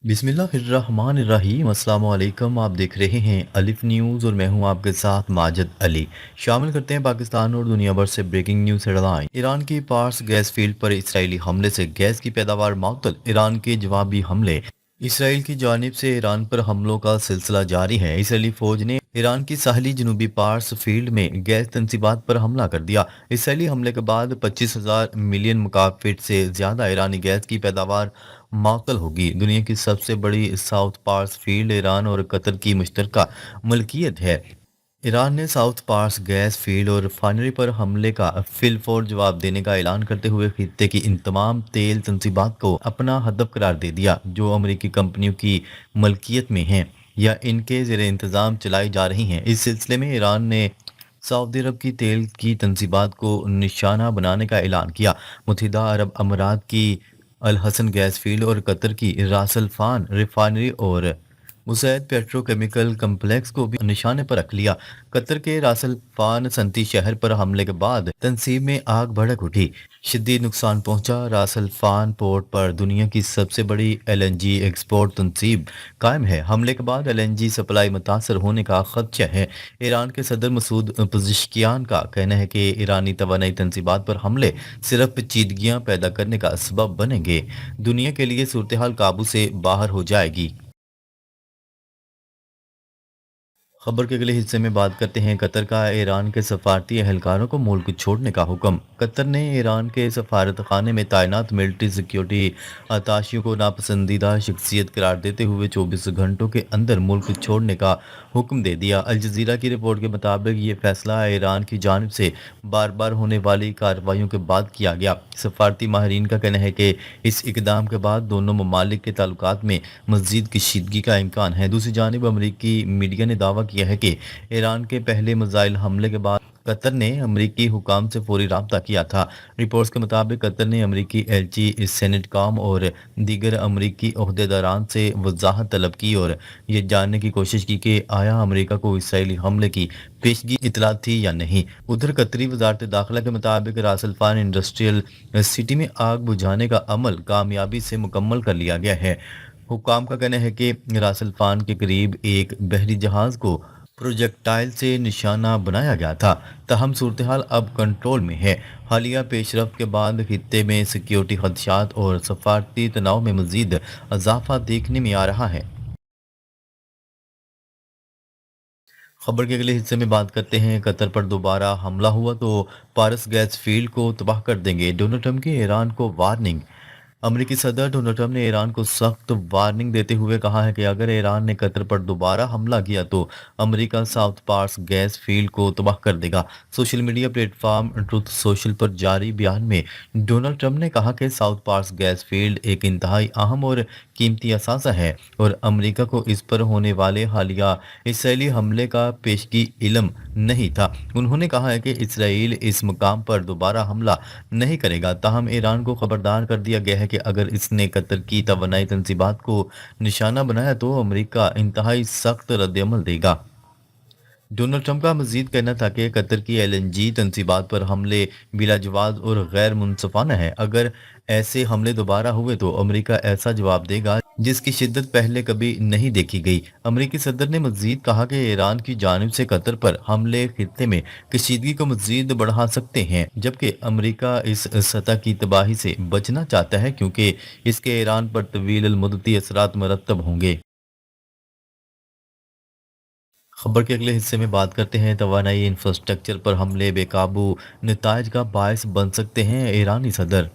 बिस्मिल्लाहिर्रहमानिर्रहीम अस्सलाम वालेकुम। आप देख रहे हैं अलिफ न्यूज़ और मैं हूं आपके साथ माजिद अली। शामिल करते हैं पाकिस्तान और दुनिया भर से ब्रेकिंग न्यूज़ हेडलाइन। ईरान की पार्स गैस फील्ड पर इसराइली हमले से गैस की पैदावार मअतल। ईरान के जवाबी हमले। इसराइल की जानिब से ईरान पर हमलों का सिलसिला जारी है। इसराइली फौज ने ईरान की साहली जनूबी पार्स फील्ड में गैस तंसीबात पर हमला कर दिया। इसराइली हमले के बाद 25,000 मिलियन मुकाब फीट से ज्यादा ईरानी गैस की पैदावार मअतल होगी। दुनिया की सबसे बड़ी साउथ पार्स फील्ड ईरान और कतर की मुश्तरका मलकियत है। ईरान ने साउथ पार्स गैस फील्ड और रिफाइनरी पर हमले का फिलफौर जवाब देने का ऐलान करते हुए खित्ते की इन तमाम तेल तंसीबात को अपना हदफ करार दे दिया जो अमरीकी कंपनियों की मलकियत में हैं या इनके ज़ेर इंतज़ाम चलाई जा रही हैं। इस सिलसिले में ईरान ने सऊदी अरब की तेल की तंसीबात को निशाना बनाने का ऐलान किया। मुत्तहिदा अरब अमारात की अल हसन गैस फील्ड और कतर की रास अल फान रिफाइनरी और मुसैद पेट्रोकेमिकल कम्प्लेक्स को भी निशाने पर रख लिया। कतर के रासल फान सनती शहर पर हमले के बाद तंसीब में आग भड़क उठी। शदीद नुकसान पहुंचा। रासल फान पोर्ट पर दुनिया की सबसे बड़ी एलएनजी एक्सपोर्ट तंसीब कायम है। हमले के बाद एलएनजी सप्लाई मुतासर होने का खदशा है। ईरान के सदर मसूद पजिशकियान का कहना है कि ईरानी तवानाई तंसीबात पर हमले सिर्फ पेचीदगियां पैदा करने का सबब बनेंगे। दुनिया के लिए सूरत हाल काबू से बाहर हो जाएगी। खबर के अगले हिस्से में बात करते हैं कतर का ईरान के सफारती एहलकारों को मुल्क छोड़ने का हुक्म। कतर ने ईरान के सफारत खाने में तैनात मिलिट्री सिक्योरिटी अताशियों को नापसंदीदा शख्सियत करार देते हुए 24 घंटों के अंदर मुल्क छोड़ने का हुक्म दे दिया। अल जजीरा की रिपोर्ट के मुताबिक ये फैसला ईरान की जानिब से बार बार होने वाली कार्रवाइयों के बाद किया गया। सफारती माहरीन का कहना है कि इस इकदाम के बाद दोनों ममालिक के ताल्लुकात में मजीद कशीदगी का इम्कान है। दूसरी जानिब अमरीकी मीडिया ने दावा किया है कि ईरान के पहले मिसाइल हमले के बाद कतर ने अमरीकी हुकाम से फौरी राब्ता किया था। रिपोर्ट्स के मुताबिक कतर ने अमरीकी एलची सेनेट कॉम और दीगर अमरीकी अहदेदारान से वजाहत तलब की और ये जानने की कोशिश की कि आया अमरीका को इसराइली हमले की पेशगी इतला थी या नहीं। उधर कतरी वजारत दाखिला के मुताबिक रासलफान इंडस्ट्रियल सिटी में आग बुझाने का अमल कामयाबी से मुकम्मल कर लिया गया है। हुकाम का कहना है कि रासलफान के करीब एक बहरी जहाज को प्रोजेक्टाइल से निशाना बनाया गया था। तहम सूरत हाल अब कंट्रोल में है। हालिया पेशरफ के बाद खित्ते में सिक्योरिटी खदशात और सफारती तनाव में मजीद इजाफा देखने में आ रहा है। खबर के अगले हिस्से में बात करते हैं कतर पर दोबारा हमला हुआ तो पारस गैस फील्ड को तबाह कर देंगे। डोनाल्ड ट्रंप की ईरान को वार्निंग। अमेरिकी सदर डोनाल्ड ट्रंप ने ईरान को सख्त वार्निंग देते हुए कहा है कि अगर ईरान ने कतर पर दोबारा हमला किया तो America South Pars gas field को तबाह कर देगा। Social media platform truth social पर जारी बयान में डोनाल्ड ट्रंप ने कहा कि साउथ पार्स गैस फील्ड एक इंतहाई अहम और कीमती असासा है और अमेरिका को इस पर होने वाले हालिया इसराइली हमले का पेशगी इल्म नहीं था। उन्होंने कहा है कि इसराइल इस मुकाम पर दोबारा हमला नहीं करेगा। ताहम ईरान को खबरदार कर दिया गया है कि अगर इसने कतर की तवानाई तंसीबात को निशाना बनाया तो अमेरिका इंतहाई सख्त रद्दअमल देगा। डोनाल्ड ट्रंप का मजीद कहना था कि कतर की एलएनजी तंसीबात पर हमले बिलाजवाज और गैर मुनसफाना है। अगर ऐसे हमले दोबारा हुए तो अमेरिका ऐसा जवाब देगा जिसकी शिद्दत पहले कभी नहीं देखी गई। अमेरिकी सदर ने मजीद कहा कि ईरान की जानिब से कतर पर हमले खित्ते में कशीदगी को मजीद बढ़ा सकते हैं जबकि अमेरिका इस सतह की तबाही से बचना चाहता है क्योंकि इसके ईरान पर तवील मुद्दती असरात मरतब होंगे। खबर के अगले हिस्से में बात करते हैं तवानाई इंफ्रास्ट्रक्चर पर हमले बेकाबू नतायज का बायस बन सकते हैं। ईरानी सदर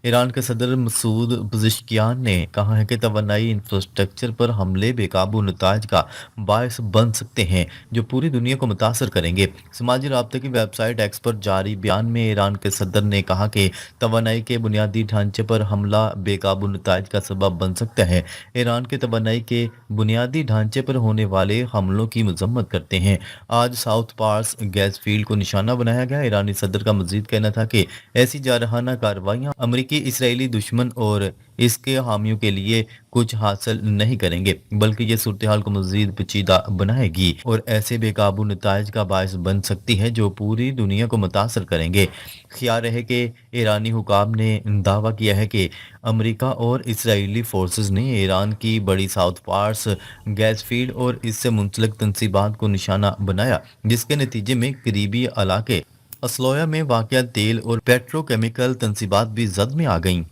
ईरान के सदर मसूद पजिशकियान ने कहा है कि तवानाई इंफ्रास्ट्रक्चर पर हमले बेकाबू नतायज का बायस बन सकते हैं जो पूरी दुनिया को मुतासर करेंगे। समाजी राब्ते की वेबसाइट एक्स पर जारी बयान में ईरान के सदर ने कहा कि तवानाई के बुनियादी ढांचे पर हमला बेकाबू नतायज का सबब बन सकता है। ईरान के तवानाई के बुनियादी ढांचे पर होने वाले हमलों की मजम्मत करते हैं। आज साउथ पार्स गैस फील्ड को निशाना बनाया गया। ईरानी सदर का मजीद कहना था कि ऐसी जारहाना कार्रवाइयाँ अमरीकी इसराइली दुश्मन और इसके हामियों के लिए कुछ हासिल नहीं करेंगे, बल्कि ये सूरत हाल को मजीद पेचीदा बनाएगी और ऐसे बेकाबू नताइज का बायस बन सकती है जो पूरी दुनिया को मुतासर करेंगे। ख्याल रहे कि ईरानी हुकाम ने दावा किया है कि अमेरिका और इसराइली फोर्सेस ने ईरान की बड़ी साउथ पार्स गैस फील्ड और इससे मुंसलिक तनसीबात को निशाना बनाया, जिसके नतीजे में करीबी इलाके असलोया में वाक़या तेल और पेट्रोकेमिकल तनसीबात भी जद में आ गईं।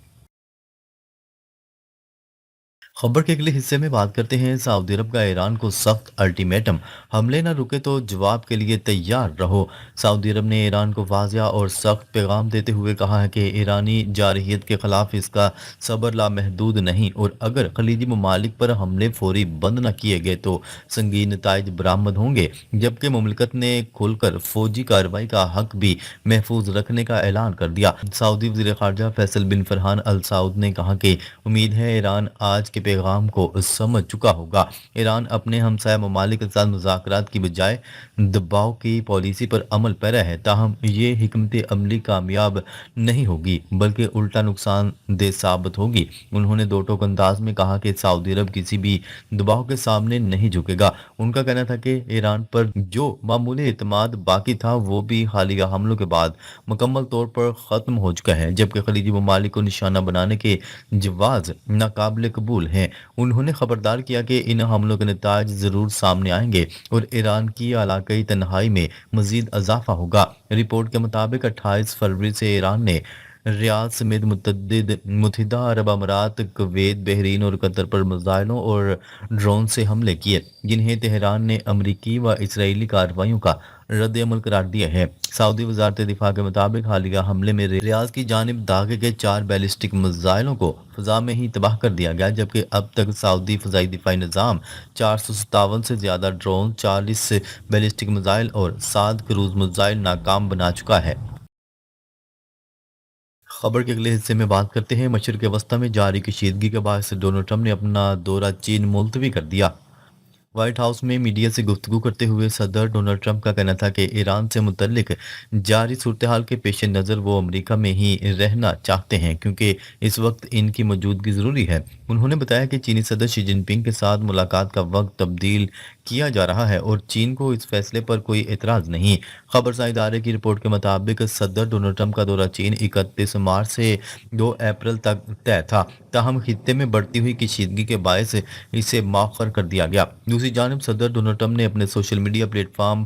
खबर के अगले हिस्से में बात करते हैं सऊदी अरब का ईरान को सख्त अल्टीमेटम, हमले न रुके तो जवाब के लिए तैयार रहो। सऊदी अरब ने ईरान को वाजिया और सख्त पैगाम देते हुए कहा है कि ईरानी जारहियत के खिलाफ इसका सब्र लामहदूद नहीं और अगर खलीजी ममालिक पर हमले फौरी बंद न किए गए तो संगीन नताइज बरामद होंगे। जबकि मुमलिकत ने खुलकर फौजी कार्रवाई का हक भी महफूज रखने का ऐलान कर दिया। सऊदी वज़ीर ख़ारजा फैसल बिन फरहान अल सऊद ने कहा कि उम्मीद है ईरान आज के पैगाम को समझ चुका होगा। ईरान अपने हमसाया ममालिक के साथ मुज़ाकरात की बजाय दबाव की पॉलिसी पर अमल पैरा है, ताहम ये हिकमत अमली कामयाब नहीं होगी बल्कि उल्टा नुकसानदेह साबित होगी। उन्होंने दो टोक अंदाज में कहा कि सऊदी अरब किसी भी दबाव के सामने नहीं झुकेगा। उनका कहना था कि ईरान पर जो मामूली एतमाद बाकी था वो भी हालिया हमलों के बाद मुकम्मल तौर पर ख़त्म हो चुका है, जबकि खलीजी ममालिक को निशाना बनाने के जवाज़ नाकाबिल कबूल हैं। उन्होंने खबरदार किया कि इन हमलों के नताज ज़रूर सामने आएंगे और ईरान की इलाकाई तन्हाई में मज़ीद इजाफा होगा। रिपोर्ट के मुताबिक 28 फरवरी से ईरान ने रियाद समेत मुत्तहिदा अरब अमारात, कुवैत, बहरीन और कतर पर मिसाइलों और ड्रोन से हमले किए, जिन्हें तेहरान ने अमरीकी व इसराइली कार्रवाइयों का रद्द अमल करार दिया है। सऊदी वजारत दिफा के मुताबिक हालिया हमले में रियाद की जानिब दागे के 4 बैलिस्टिक मिसाइलों को फजा में ही तबाह कर दिया गया, जबकि अब तक सऊदी फजाई दिफाई निज़ाम 457 से ज़्यादा ड्रोन, 40 बैलिस्टिक मिसाइल और 7 क्रूज मिसाइल नाकाम बना चुका है। खबर के अगले हिस्से में बात करते हैं मशरिक़ वस्ती में जारी कशीदगी के बायस डोनाल्ड ट्रंप ने अपना दौरा चीन मुलतवी कर दिया। व्हाइट हाउस में मीडिया से गुफ्तगू करते हुए सदर डोनाल्ड ट्रंप का कहना था कि ईरान से मुतल्लिक जारी सूरत हाल के पेश नज़र वो अमेरिका में ही रहना चाहते हैं क्योंकि इस वक्त इनकी मौजूदगी ज़रूरी है। उन्होंने बताया कि चीनी सदर शी जिनपिंग के साथ मुलाकात का वक्त तब्दील किया जा रहा है और चीन को इस फैसले पर कोई एतराज़ नहीं। खबरसार इदारे की रिपोर्ट के मुताबिक सदर डोनाल्ड ट्रंप का दौरा चीन 31 मार्च से 2 अप्रैल तक तय था, ताहम खित्ते में बढ़ती हुई कशीदगी के बायस इसे मौखर कर दिया गया। दूसरी जानब सदर डोनाल्ड ट्रंप ने अपने social media platform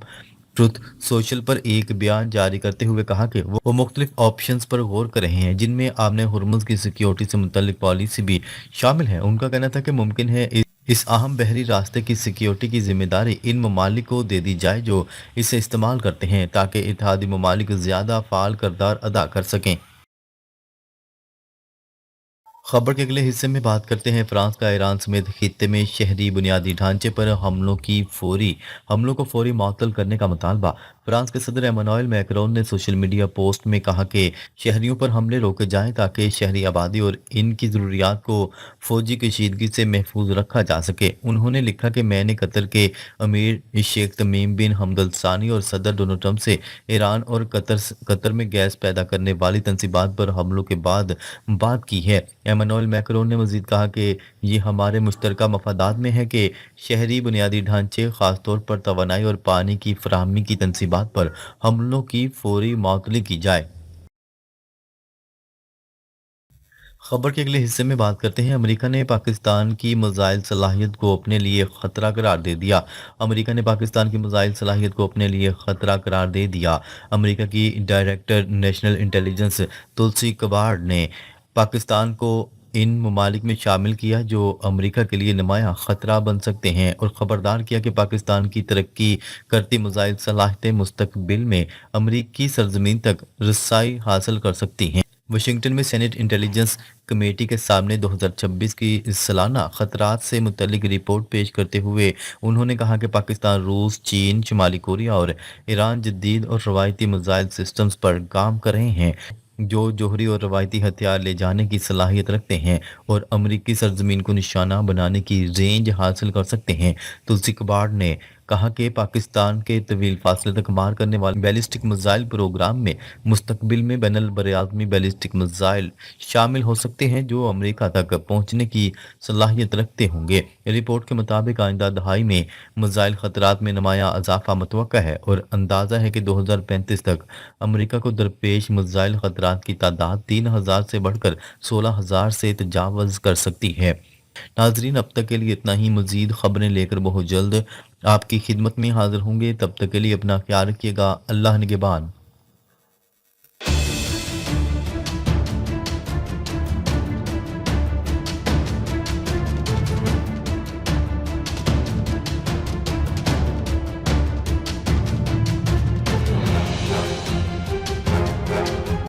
truth social पर एक बयान जारी करते हुए कहा कि वो मुख्तलिफ ऑप्शंस पर गौर कर रहे हैं, जिनमें आमने हुर्मुज़ की सिक्योरिटी से मुतल्लिक पॉलिसी भी शामिल है। उनका कहना था कि मुमकिन है इस अहम बहरी रास्ते की सिक्योरिटी की जिम्मेदारी इन ममालिक को दे दी जाए जो इसे इस्तेमाल करते हैं, ताकि इत्तेहादी ममालिक ज़्यादा फ़ाल किरदार अदा कर सकें। खबर के अगले हिस्से में बात करते हैं फ्रांस का ईरान समेत खित्ते में शहरी बुनियादी ढांचे पर हमलों को फौरी मअतल करने का मुतालबा। फ्रांस के सदर एमानुएल मैक्रोन ने सोशल मीडिया पोस्ट में कहा कि शहरियों पर हमले रोके जाएं ताकि शहरी आबादी और इनकी ज़रूरियात को फौजी कशीदगी से महफूज रखा जा सके। उन्होंने लिखा कि मैंने कतर के अमीर शेख तमीम बिन हमद अल सानी और सदर डोनाल्ड ट्रंप से ईरान और कतर में गैस पैदा करने वाली तनसीबात पर हमलों के बाद बात की है। एमानुएल मैक्रोन ने मजीद कहा कि ये हमारे मुश्तरका मफादात में है कि शहरी बुनियादी ढांचे, खासतौर पर तवानाई और पानी की फराहमी की तनसीबात पर हमलों की फौरी मअतली की जाए। खबर के अगले हिस्से में बात करते हैं अमेरिका ने पाकिस्तान की मिसाइल सलाहियत को अपने लिए खतरा करार दे दिया। अमेरिका ने पाकिस्तान की मिसाइल सलाहियत को अपने लिए खतरा करार दे दिया। अमेरिका की डायरेक्टर नेशनल इंटेलिजेंस तुलसी कबाड़ ने पाकिस्तान को इन ममालिक में शामिल किया जो अमेरिका के लिए नुमाया खतरा बन सकते हैं और खबरदार किया कि पाकिस्तान की तरक्की करती मिसाइल सलाहियतें मुस्तकबिल में अमरीकी सरजमीन तक रसाई हासिल कर सकती हैं। वाशिंगटन में सेनेट इंटेलिजेंस कमेटी के सामने 2026 की सालाना खतरात से मुतल्लिक रिपोर्ट पेश करते हुए उन्होंने कहा कि पाकिस्तान, रूस, चीन, शुमाली कोरिया और ईरान जदीद और रवायती मिसाइल सिस्टम्स पर काम कर रहे हैं जो जोहरी और रवायती हथियार ले जाने की सलाहियत रखते हैं और अमरीकी सरजमीन को निशाना बनाने की रेंज हासिल कर सकते हैं। तुलसी कबाड़ ने کہا کہ پاکستان کے طویل فاصلے تک مار کرنے والے بیلسٹک میزائل پروگرام میں مستقبل میں بین البراعظمی بیلسٹک میزائل شامل ہو سکتے ہیں جو امریکہ تک پہنچنے کی صلاحیت رکھتے ہوں گے۔ رپورٹ کے مطابق آئندہ دہائی میں میزائل خطرات میں نمایاں اضافہ متوقع ہے اور اندازہ ہے کہ 2035 تک امریکہ کو درپیش میزائل خطرات کی تعداد 3000 سے بڑھ کر 16000 سے تجاوز کر سکتی ہے۔ ناظرین، اب تک کے لیے اتنا ہی۔ مزید خبریں لے کر بہت جلد آپ کی خدمت میں حاضر ہوں گے۔ تب تک کے لیے اپنا خیال رکھیے گا۔ اللہ نگہبان۔